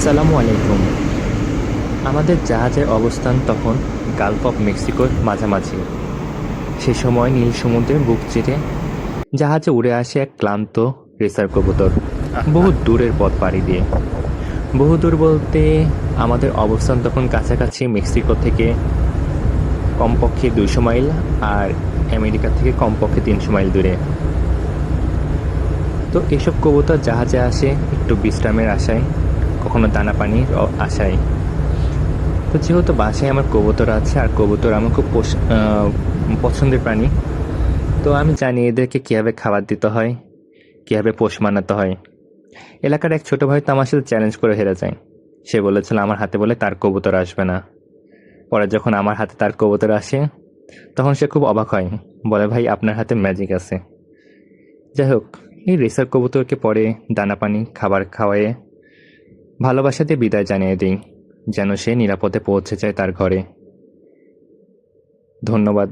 আসসালামু আলাইকুম। আমাদের জাহাজের অবস্থান তখন গালফ অফ মেক্সিকোর মাঝামাঝি। সে সময় নীল সমুদ্রের বুক চিরে জাহাজে উড়ে আসে এক ক্লান্ত রেসার কবুতর, বহু দূরের পথ পাড়ি দিয়ে। বহু দূর বলতে আমাদের অবস্থান তখন কাছাকাছি মেক্সিকো থেকে কমপক্ষে 200 মাইল আর আমেরিকা থেকে কমপক্ষে 300 মাইল দূরে। তো এসব কবুতর জাহাজে আসে একটু বিশ্রামের আশায়, কখনো দানা পানির আশায়। তো যেহেতু বাসায় আমার কবুতর আছে আর কবুতর আমার খুব পছন্দের প্রাণী, তো আমি জানি এদেরকে কীভাবে খাবার দিতে হয়, কীভাবে পোষ মানাতে হয়। এলাকার এক ছোট ভাই তো আমার সাথে চ্যালেঞ্জ করে হেরে যায়। সে বলেছিল আমার হাতে বলে তার কবুতর আসবে না। পরে যখন আমার হাতে তার কবুতর আসে তখন সে খুব অবাক হয়, বলে ভাই আপনার হাতে ম্যাজিক আছে। যাই হোক, এই রেসার কবুতরকে পরে দানা পানি খাবার খাওয়ায়ে ভালোবাসা দিয়ে বিদায় জানিয়ে দিই, যেন সে নিরাপদে পৌঁছে যায় তার ঘরে। ধন্যবাদ।